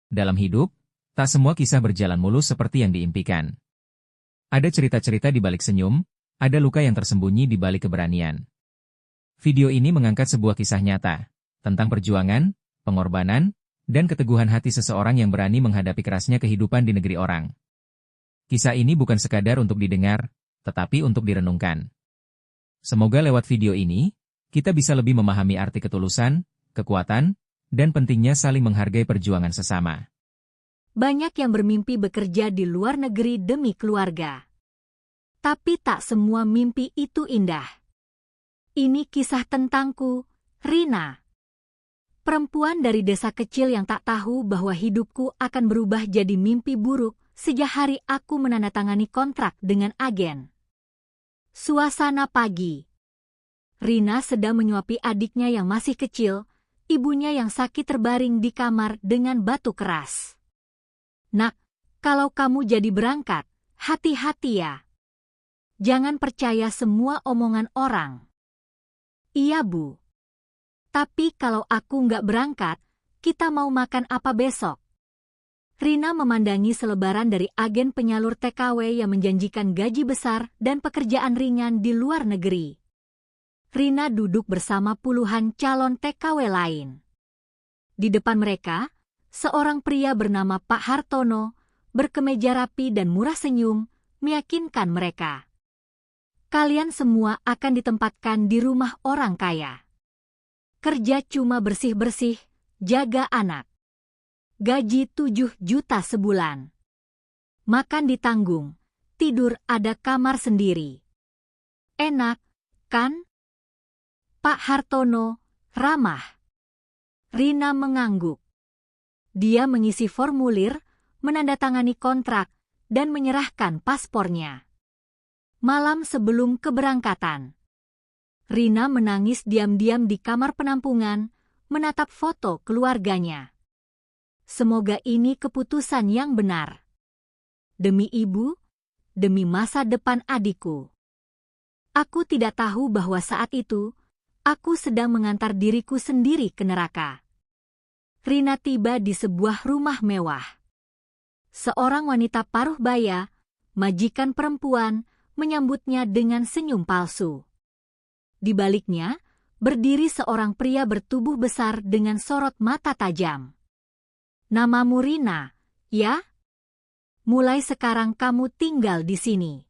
Dalam hidup, tak semua kisah berjalan mulus seperti yang diimpikan. Ada cerita-cerita di balik senyum, ada luka yang tersembunyi di balik keberanian. Video ini mengangkat sebuah kisah nyata, tentang perjuangan, pengorbanan, dan keteguhan hati seseorang yang berani menghadapi kerasnya kehidupan di negeri orang. Kisah ini bukan sekadar untuk didengar, tetapi untuk direnungkan. Semoga lewat video ini, kita bisa lebih memahami arti ketulusan, kekuatan, dan pentingnya saling menghargai perjuangan sesama. Banyak yang bermimpi bekerja di luar negeri demi keluarga. Tapi tak semua mimpi itu indah. Ini kisah tentangku, Rina. Perempuan dari desa kecil yang tak tahu bahwa hidupku akan berubah jadi mimpi buruk sejak hari aku menandatangani kontrak dengan agen. Suasana pagi. Rina sedang menyuapi adiknya yang masih kecil, ibunya yang sakit terbaring di kamar dengan batu keras. Nak, kalau kamu jadi berangkat, hati-hati ya. Jangan percaya semua omongan orang. Iya, Bu. Tapi kalau aku nggak berangkat, kita mau makan apa besok? Rina memandangi selebaran dari agen penyalur TKW yang menjanjikan gaji besar dan pekerjaan ringan di luar negeri. Rina duduk bersama puluhan calon TKW lain. Di depan mereka, seorang pria bernama Pak Hartono, berkemeja rapi dan murah senyum, meyakinkan mereka. Kalian semua akan ditempatkan di rumah orang kaya. Kerja cuma bersih-bersih, jaga anak. Gaji 7 juta sebulan. Makan ditanggung, tidur ada kamar sendiri. Enak, kan? Pak Hartono, ramah. Rina mengangguk. Dia mengisi formulir, menandatangani kontrak, dan menyerahkan paspornya. Malam sebelum keberangkatan, Rina menangis diam-diam di kamar penampungan, menatap foto keluarganya. Semoga ini keputusan yang benar. Demi ibu, demi masa depan adikku. Aku tidak tahu bahwa saat itu, aku sedang mengantar diriku sendiri ke neraka. Rina tiba di sebuah rumah mewah. Seorang wanita paruh baya, majikan perempuan, menyambutnya dengan senyum palsu. Di baliknya, berdiri seorang pria bertubuh besar dengan sorot mata tajam. Namamu Rina, ya? Mulai sekarang kamu tinggal di sini.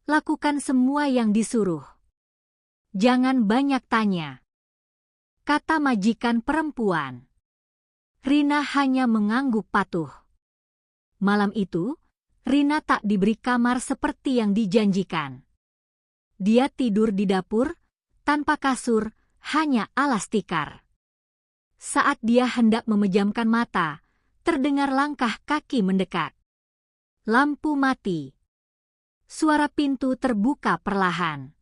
Lakukan semua yang disuruh. Jangan banyak tanya, kata majikan perempuan. Rina hanya mengangguk patuh. Malam itu, Rina tak diberi kamar seperti yang dijanjikan. Dia tidur di dapur, tanpa kasur, hanya alas tikar. Saat dia hendak memejamkan mata, terdengar langkah kaki mendekat. Lampu mati. Suara pintu terbuka perlahan.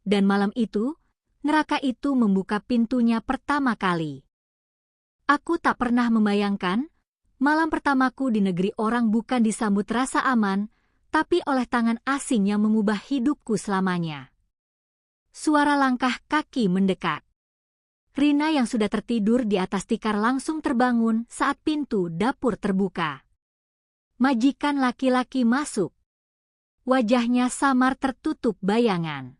Dan malam itu, neraka itu membuka pintunya pertama kali. Aku tak pernah membayangkan, malam pertamaku di negeri orang bukan disambut rasa aman, tapi oleh tangan asing yang mengubah hidupku selamanya. Suara langkah kaki mendekat. Rina yang sudah tertidur di atas tikar langsung terbangun saat pintu dapur terbuka. Majikan laki-laki masuk. Wajahnya samar tertutup bayangan.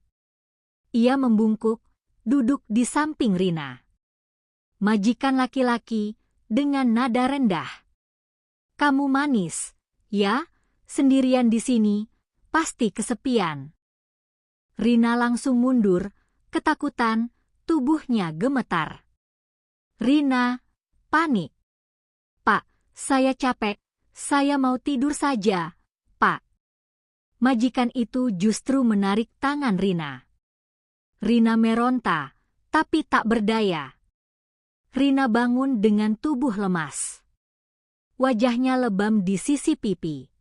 Ia membungkuk, duduk di samping Rina. Majikan laki-laki dengan nada rendah. Kamu manis, ya? Sendirian di sini, pasti kesepian. Rina langsung mundur, ketakutan, tubuhnya gemetar. Rina, panik. Pak, saya capek, saya mau tidur saja, Pak. Majikan itu justru menarik tangan Rina. Rina meronta, tapi tak berdaya. Rina bangun dengan tubuh lemas. Wajahnya lebam di sisi pipi.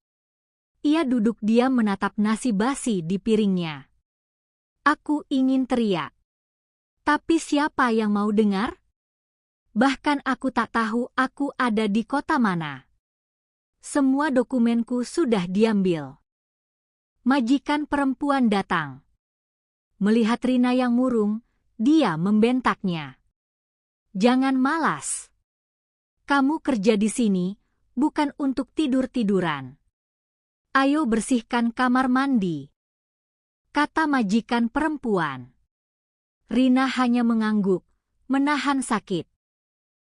Ia duduk diam menatap nasi basi di piringnya. Aku ingin teriak. Tapi siapa yang mau dengar? Bahkan aku tak tahu aku ada di kota mana. Semua dokumenku sudah diambil. Majikan perempuan datang. Melihat Rina yang murung, dia membentaknya. Jangan malas. Kamu kerja di sini, bukan untuk tidur-tiduran. Ayo bersihkan kamar mandi, kata majikan perempuan. Rina hanya mengangguk, menahan sakit.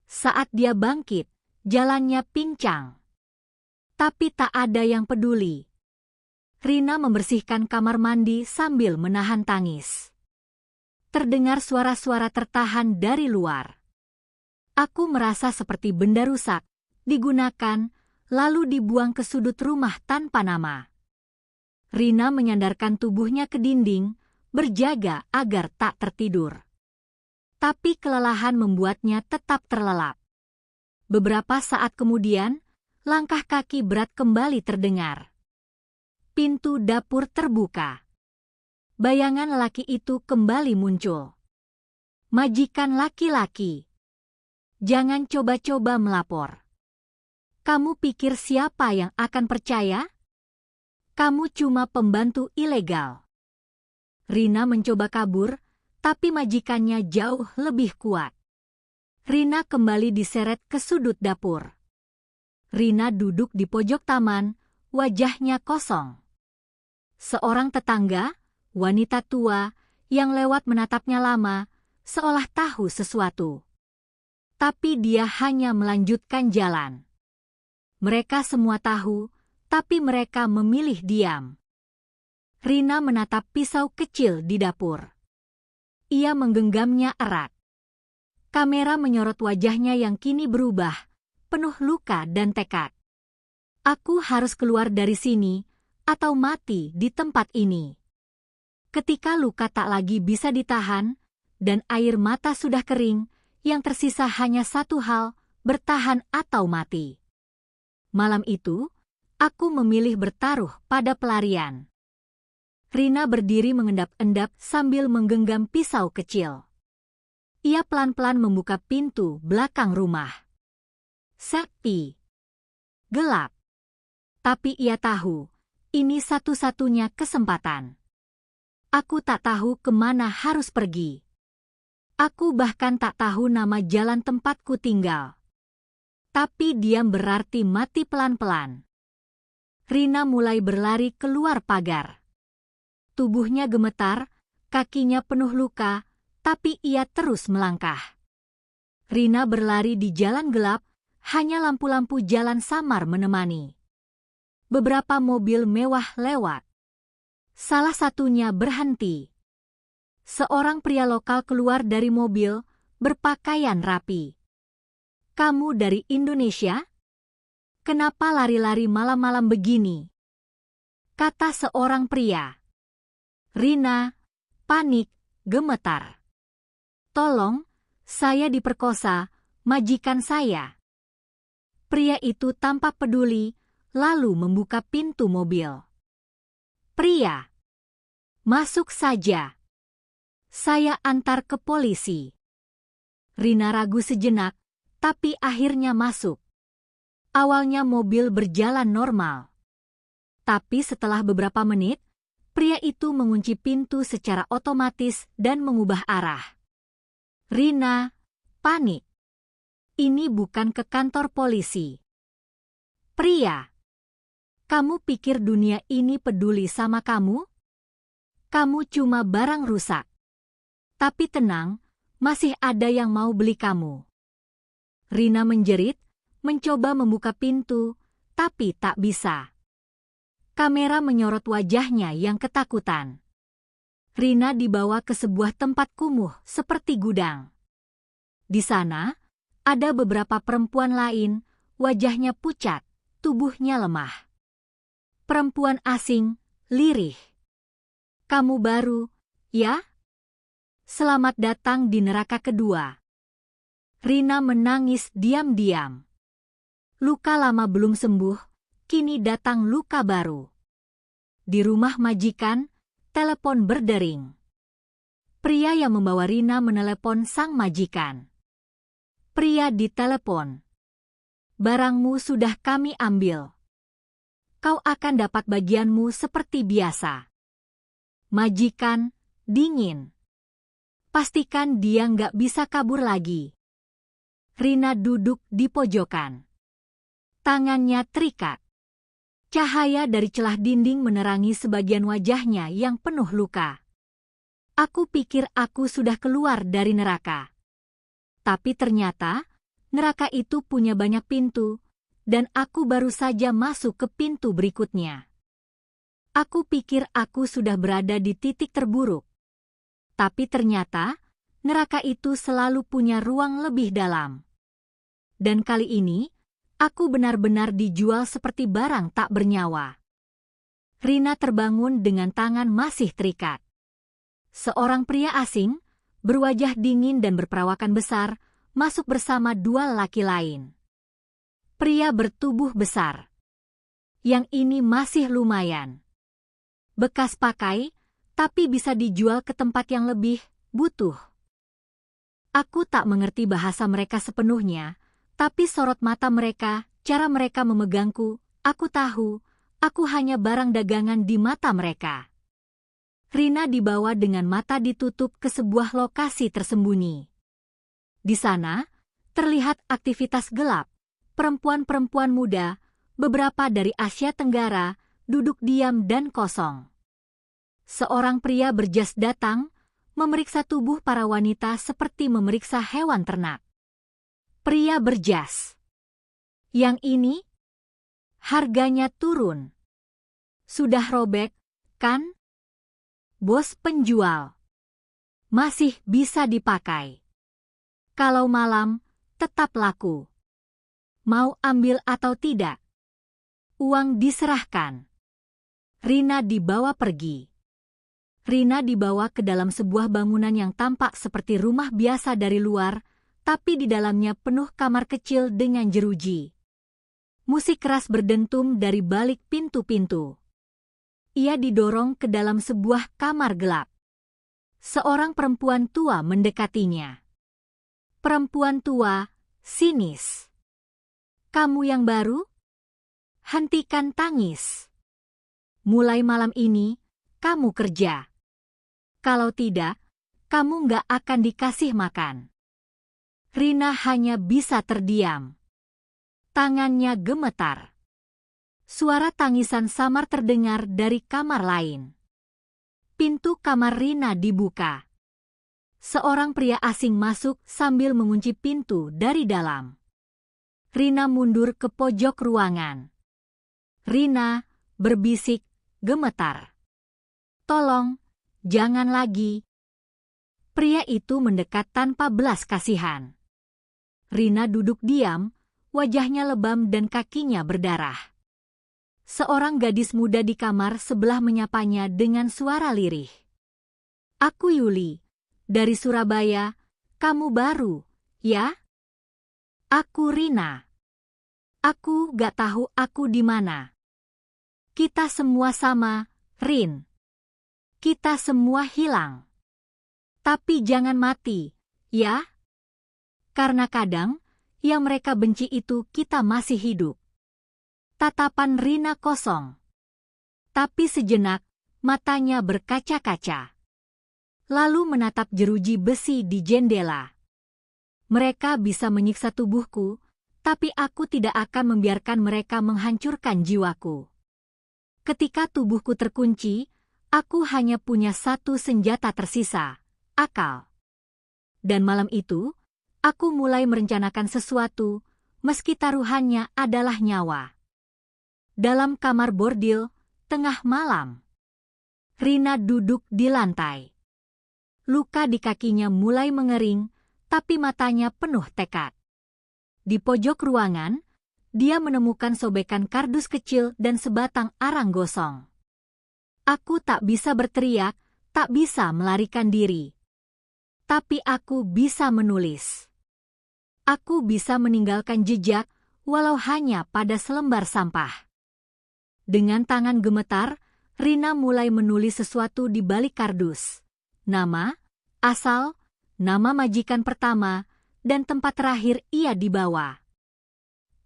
Saat dia bangkit, jalannya pincang. Tapi tak ada yang peduli. Rina membersihkan kamar mandi sambil menahan tangis. Terdengar suara-suara tertahan dari luar. Aku merasa seperti benda rusak, digunakan, lalu dibuang ke sudut rumah tanpa nama. Rina menyandarkan tubuhnya ke dinding, berjaga agar tak tertidur. Tapi kelelahan membuatnya tetap terlelap. Beberapa saat kemudian, langkah kaki berat kembali terdengar. Pintu dapur terbuka. Bayangan lelaki itu kembali muncul. Majikan laki-laki. Jangan coba-coba melapor. Kamu pikir siapa yang akan percaya? Kamu cuma pembantu ilegal. Rina mencoba kabur, tapi majikannya jauh lebih kuat. Rina kembali diseret ke sudut dapur. Rina duduk di pojok taman, wajahnya kosong. Seorang tetangga, wanita tua, yang lewat menatapnya lama, seolah tahu sesuatu. Tapi dia hanya melanjutkan jalan. Mereka semua tahu, tapi mereka memilih diam. Rina menatap pisau kecil di dapur. Ia menggenggamnya erat. Kamera menyorot wajahnya yang kini berubah, penuh luka dan tekad. Aku harus keluar dari sini, atau mati di tempat ini. Ketika luka tak lagi bisa ditahan, dan air mata sudah kering, yang tersisa hanya satu hal, bertahan atau mati. Malam itu, aku memilih bertaruh pada pelarian. Rina berdiri mengendap-endap sambil menggenggam pisau kecil. Ia pelan-pelan membuka pintu belakang rumah. Sepi. Gelap. Tapi ia tahu, ini satu-satunya kesempatan. Aku tak tahu kemana harus pergi. Aku bahkan tak tahu nama jalan tempatku tinggal. Tapi diam berarti mati pelan-pelan. Rina mulai berlari keluar pagar. Tubuhnya gemetar, kakinya penuh luka, tapi ia terus melangkah. Rina berlari di jalan gelap, hanya lampu-lampu jalan samar menemani. Beberapa mobil mewah lewat. Salah satunya berhenti. Seorang pria lokal keluar dari mobil, berpakaian rapi. Kamu dari Indonesia? Kenapa lari-lari malam-malam begini? Kata seorang pria. Rina, panik, gemetar. Tolong, saya diperkosa, majikan saya. Pria itu tampak peduli, lalu membuka pintu mobil. Pria, masuk saja. Saya antar ke polisi. Rina ragu sejenak, tapi akhirnya masuk. Awalnya mobil berjalan normal. Tapi setelah beberapa menit, pria itu mengunci pintu secara otomatis dan mengubah arah. Rina, panik. Ini bukan ke kantor polisi. Pria, kamu pikir dunia ini peduli sama kamu? Kamu cuma barang rusak. Tapi tenang, masih ada yang mau beli kamu. Rina menjerit, mencoba membuka pintu, tapi tak bisa. Kamera menyorot wajahnya yang ketakutan. Rina dibawa ke sebuah tempat kumuh seperti gudang. Di sana, ada beberapa perempuan lain, wajahnya pucat, tubuhnya lemah. Perempuan asing, lirih. Kamu baru, ya? Selamat datang di neraka kedua. Rina menangis diam-diam. Luka lama belum sembuh, kini datang luka baru. Di rumah majikan, telepon berdering. Pria yang membawa Rina menelepon sang majikan. Pria di telepon. Barangmu sudah kami ambil. Kau akan dapat bagianmu seperti biasa. Majikan, dingin. Pastikan dia nggak bisa kabur lagi. Rina duduk di pojokan. Tangannya terikat. Cahaya dari celah dinding menerangi sebagian wajahnya yang penuh luka. Aku pikir aku sudah keluar dari neraka. Tapi ternyata, neraka itu punya banyak pintu, dan aku baru saja masuk ke pintu berikutnya. Aku pikir aku sudah berada di titik terburuk. Tapi ternyata, neraka itu selalu punya ruang lebih dalam. Dan kali ini, aku benar-benar dijual seperti barang tak bernyawa. Rina terbangun dengan tangan masih terikat. Seorang pria asing, berwajah dingin dan berperawakan besar, masuk bersama dua laki lain. Pria bertubuh besar. Yang ini masih lumayan. Bekas pakai, tapi bisa dijual ke tempat yang lebih butuh. Aku tak mengerti bahasa mereka sepenuhnya, tapi sorot mata mereka, cara mereka memegangku, aku tahu, aku hanya barang dagangan di mata mereka. Rina dibawa dengan mata ditutup ke sebuah lokasi tersembunyi. Di sana, terlihat aktivitas gelap, perempuan-perempuan muda, beberapa dari Asia Tenggara, duduk diam dan kosong. Seorang pria berjas datang, memeriksa tubuh para wanita seperti memeriksa hewan ternak. Pria berjas. Yang ini, harganya turun. Sudah robek, kan? Bos penjual. Masih bisa dipakai. Kalau malam, tetap laku. Mau ambil atau tidak? Uang diserahkan. Rina dibawa pergi. Rina dibawa ke dalam sebuah bangunan yang tampak seperti rumah biasa dari luar, tapi di dalamnya penuh kamar kecil dengan jeruji. Musik keras berdentum dari balik pintu-pintu. Ia didorong ke dalam sebuah kamar gelap. Seorang perempuan tua mendekatinya. Perempuan tua, sinis. Kamu yang baru? Hentikan tangis. Mulai malam ini, kamu kerja. Kalau tidak, kamu nggak akan dikasih makan. Rina hanya bisa terdiam. Tangannya gemetar. Suara tangisan samar terdengar dari kamar lain. Pintu kamar Rina dibuka. Seorang pria asing masuk sambil mengunci pintu dari dalam. Rina mundur ke pojok ruangan. Rina berbisik, gemetar. Tolong, jangan lagi. Pria itu mendekat tanpa belas kasihan. Rina duduk diam, wajahnya lebam dan kakinya berdarah. Seorang gadis muda di kamar sebelah menyapanya dengan suara lirih. Aku Yuli, dari Surabaya, kamu baru, ya? Aku Rina. Aku gak tahu aku di mana. Kita semua sama, Rin. Kita semua hilang. Tapi jangan mati, ya? Karena kadang, yang mereka benci itu kita masih hidup. Tatapan Rina kosong. Tapi sejenak, matanya berkaca-kaca. Lalu menatap jeruji besi di jendela. Mereka bisa menyiksa tubuhku, tapi aku tidak akan membiarkan mereka menghancurkan jiwaku. Ketika tubuhku terkunci, aku hanya punya satu senjata tersisa, akal. Dan malam itu, aku mulai merencanakan sesuatu, meski taruhannya adalah nyawa. Dalam kamar bordil, tengah malam. Rina duduk di lantai. Luka di kakinya mulai mengering, tapi matanya penuh tekad. Di pojok ruangan, dia menemukan sobekan kardus kecil dan sebatang arang gosong. Aku tak bisa berteriak, tak bisa melarikan diri. Tapi aku bisa menulis. Aku bisa meninggalkan jejak, walau hanya pada selembar sampah. Dengan tangan gemetar, Rina mulai menulis sesuatu di balik kardus. Nama, asal, nama majikan pertama, dan tempat terakhir ia dibawa.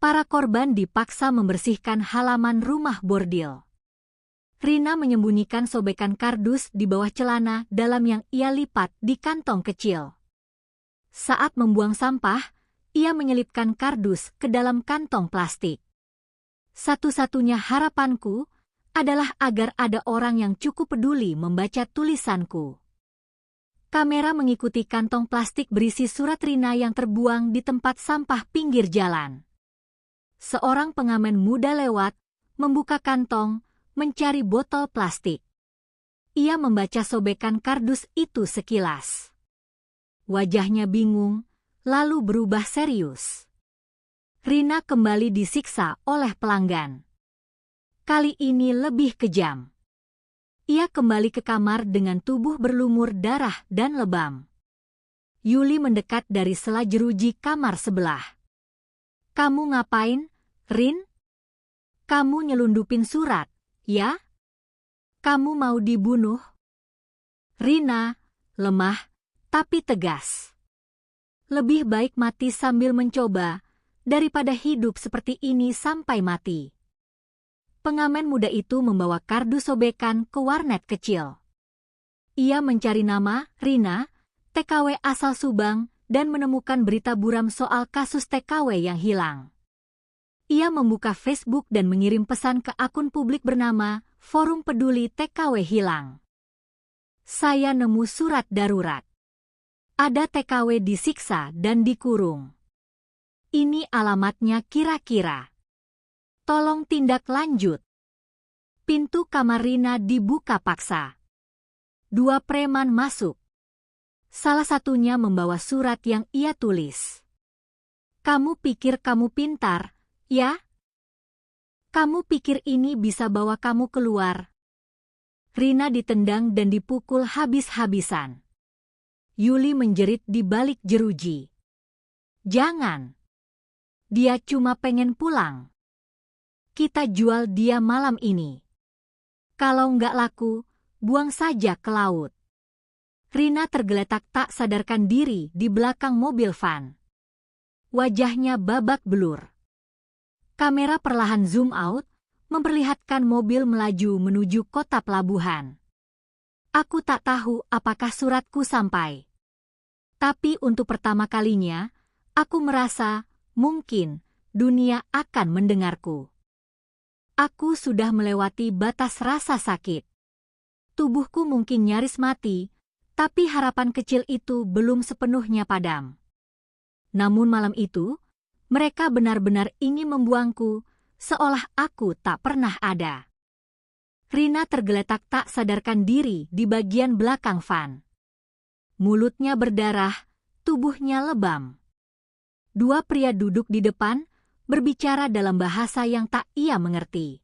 Para korban dipaksa membersihkan halaman rumah bordil. Rina menyembunyikan sobekan kardus di bawah celana dalam yang ia lipat di kantong kecil. Saat membuang sampah, ia menyelipkan kardus ke dalam kantong plastik. Satu-satunya harapanku adalah agar ada orang yang cukup peduli membaca tulisanku. Kamera mengikuti kantong plastik berisi surat Rina yang terbuang di tempat sampah pinggir jalan. Seorang pengamen muda lewat, membuka kantong, mencari botol plastik. Ia membaca sobekan kardus itu sekilas. Wajahnya bingung, lalu berubah serius. Rina kembali disiksa oleh pelanggan. Kali ini lebih kejam. Ia kembali ke kamar dengan tubuh berlumur darah dan lebam. Yuli mendekat dari sela jeruji kamar sebelah. "Kamu ngapain, Rin? Kamu nyelundupin surat, ya? Kamu mau dibunuh?" Rina, lemah, tapi tegas. Lebih baik mati sambil mencoba, daripada hidup seperti ini sampai mati. Pengamen muda itu membawa kardus sobekan ke warnet kecil. Ia mencari nama Rina, TKW asal Subang, dan menemukan berita buram soal kasus TKW yang hilang. Ia membuka Facebook dan mengirim pesan ke akun publik bernama Forum Peduli TKW Hilang. "Saya nemu surat darurat. Ada TKW disiksa dan dikurung. Ini alamatnya kira-kira. Tolong tindak lanjut." Pintu kamar Rina dibuka paksa. 2 preman masuk. Salah satunya membawa surat yang ia tulis. "Kamu pikir kamu pintar, ya? Kamu pikir ini bisa bawa kamu keluar?" Rina ditendang dan dipukul habis-habisan. Yuli menjerit di balik jeruji. "Jangan. Dia cuma pengen pulang. Kita jual dia malam ini. Kalau nggak laku, buang saja ke laut." Rina tergeletak tak sadarkan diri di belakang mobil van. Wajahnya babak belur. Kamera perlahan zoom out, memperlihatkan mobil melaju menuju kota pelabuhan. Aku tak tahu apakah suratku sampai. Tapi untuk pertama kalinya, aku merasa mungkin dunia akan mendengarku. Aku sudah melewati batas rasa sakit. Tubuhku mungkin nyaris mati, tapi harapan kecil itu belum sepenuhnya padam. Namun malam itu, mereka benar-benar ingin membuangku, seolah aku tak pernah ada. Rina tergeletak tak sadarkan diri di bagian belakang van. Mulutnya berdarah, tubuhnya lebam. 2 pria duduk di depan, berbicara dalam bahasa yang tak ia mengerti.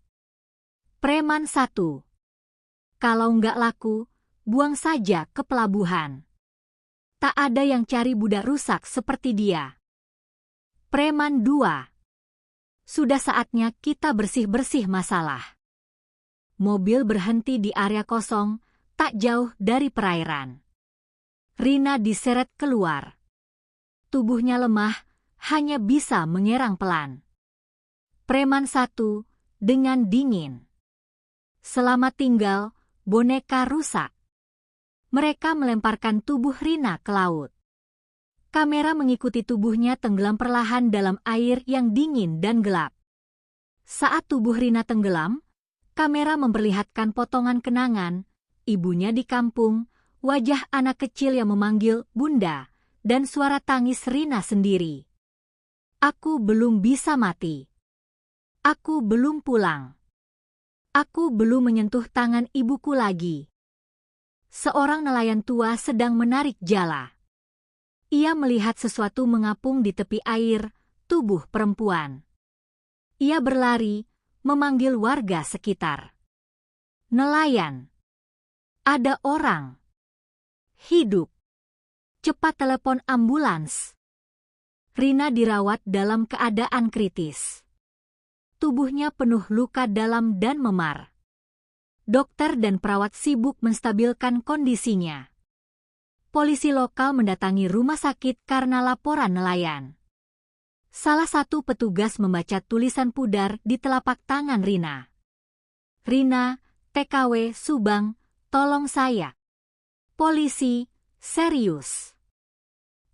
Preman 1. "Kalau nggak laku, buang saja ke pelabuhan. Tak ada yang cari budak rusak seperti dia." Preman 2. "Sudah saatnya kita bersih-bersih masalah." Mobil berhenti di area kosong, tak jauh dari perairan. Rina diseret keluar. Tubuhnya lemah, hanya bisa mengerang pelan. Preman 1, dengan dingin. "Selamat tinggal, boneka rusak." Mereka melemparkan tubuh Rina ke laut. Kamera mengikuti tubuhnya tenggelam perlahan dalam air yang dingin dan gelap. Saat tubuh Rina tenggelam, kamera memperlihatkan potongan kenangan, ibunya di kampung, wajah anak kecil yang memanggil Bunda, dan suara tangis Rina sendiri. "Aku belum bisa mati. Aku belum pulang. Aku belum menyentuh tangan ibuku lagi." Seorang nelayan tua sedang menarik jala. Ia melihat sesuatu mengapung di tepi air, tubuh perempuan. Ia berlari, memanggil warga sekitar. "Nelayan! Ada orang! Hidup! Cepat telepon ambulans!" Rina dirawat dalam keadaan kritis. Tubuhnya penuh luka dalam dan memar. Dokter dan perawat sibuk menstabilkan kondisinya. Polisi lokal mendatangi rumah sakit karena laporan nelayan. Salah satu petugas membaca tulisan pudar di telapak tangan Rina. "Rina, TKW Subang, tolong saya." Polisi, serius.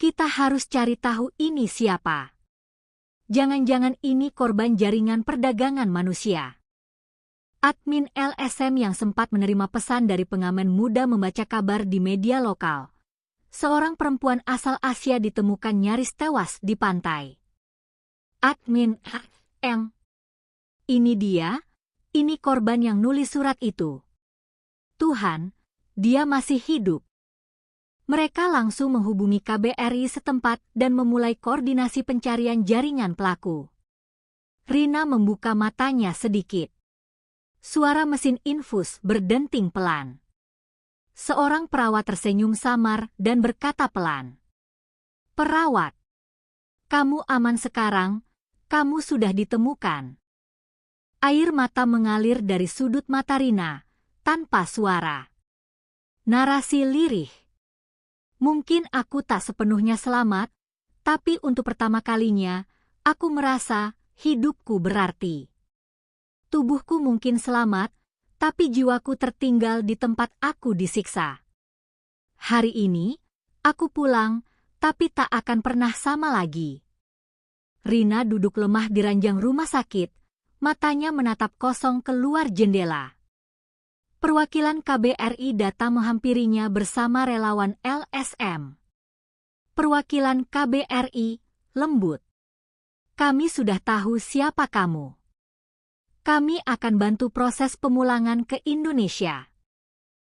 Kita harus cari tahu ini siapa. Jangan-jangan ini korban jaringan perdagangan manusia. Admin LSM yang sempat menerima pesan dari pengamen muda membaca kabar di media lokal. Seorang perempuan asal Asia ditemukan nyaris tewas di pantai. Admin M. Ini dia, ini korban yang nulis surat itu. Tuhan, dia masih hidup. Mereka langsung menghubungi KBRI setempat dan memulai koordinasi pencarian jaringan pelaku. Rina membuka matanya sedikit. Suara mesin infus berdenting pelan. Seorang perawat tersenyum samar dan berkata pelan. Perawat, kamu aman sekarang, kamu sudah ditemukan. Air mata mengalir dari sudut mata Rina, tanpa suara. Narasi lirih. Mungkin aku tak sepenuhnya selamat, tapi untuk pertama kalinya, aku merasa hidupku berarti. Tubuhku mungkin selamat, tapi jiwaku tertinggal di tempat aku disiksa. Hari ini, aku pulang, tapi tak akan pernah sama lagi. Rina duduk lemah di ranjang rumah sakit, matanya menatap kosong keluar jendela. Perwakilan KBRI datang menghampirinya bersama relawan LSM. Perwakilan KBRI, lembut. Kami sudah tahu siapa kamu. Kami akan bantu proses pemulangan ke Indonesia.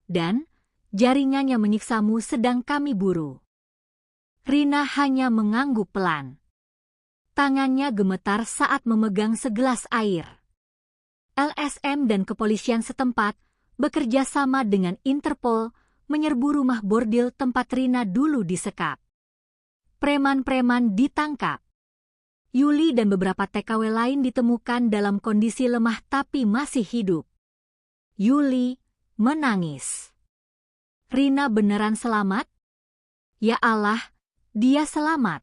Dan, jaringan yang menyiksamu sedang kami buru. Rina hanya mengangguk pelan. Tangannya gemetar saat memegang segelas air. LSM dan kepolisian setempat bekerja sama dengan Interpol menyerbu rumah bordil tempat Rina dulu disekap. Preman-preman ditangkap. Yuli dan beberapa TKW lain ditemukan dalam kondisi lemah tapi masih hidup. Yuli menangis. Rina beneran selamat? Ya Allah, dia selamat.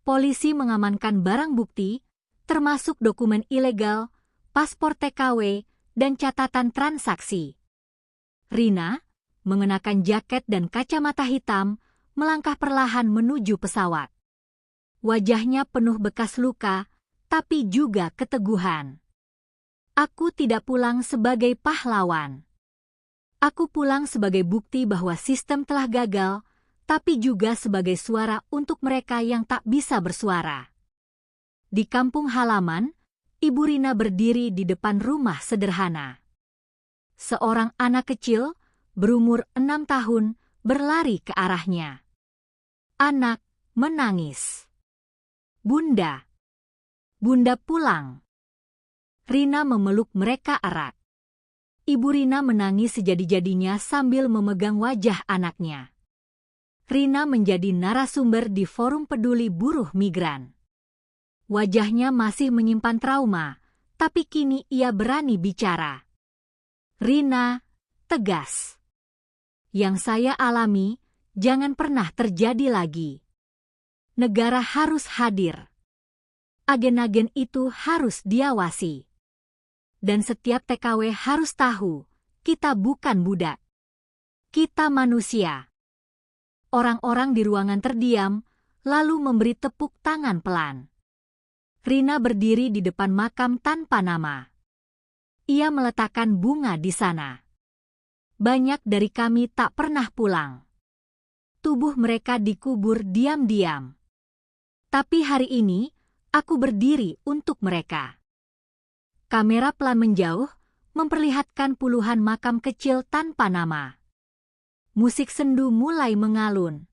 Polisi mengamankan barang bukti, termasuk dokumen ilegal, paspor TKW, dan catatan transaksi. Rina, mengenakan jaket dan kacamata hitam, melangkah perlahan menuju pesawat. Wajahnya penuh bekas luka, tapi juga keteguhan. Aku tidak pulang sebagai pahlawan. Aku pulang sebagai bukti bahwa sistem telah gagal, tapi juga sebagai suara untuk mereka yang tak bisa bersuara. Di kampung halaman, Ibu Rina berdiri di depan rumah sederhana. Seorang anak kecil, berumur 6 tahun, berlari ke arahnya. Anak menangis. Bunda. Bunda pulang. Rina memeluk mereka erat. Ibu Rina menangis sejadi-jadinya sambil memegang wajah anaknya. Rina menjadi narasumber di forum peduli buruh migran. Wajahnya masih menyimpan trauma, tapi kini ia berani bicara. Rina, tegas. Yang saya alami, jangan pernah terjadi lagi. Negara harus hadir. Agen-agen itu harus diawasi. Dan setiap TKW harus tahu, kita bukan budak. Kita manusia. Orang-orang di ruangan terdiam, lalu memberi tepuk tangan pelan. Rina berdiri di depan makam tanpa nama. Ia meletakkan bunga di sana. Banyak dari kami tak pernah pulang. Tubuh mereka dikubur diam-diam. Tapi hari ini, aku berdiri untuk mereka. Kamera pelan menjauh, memperlihatkan puluhan makam kecil tanpa nama. Musik sendu mulai mengalun.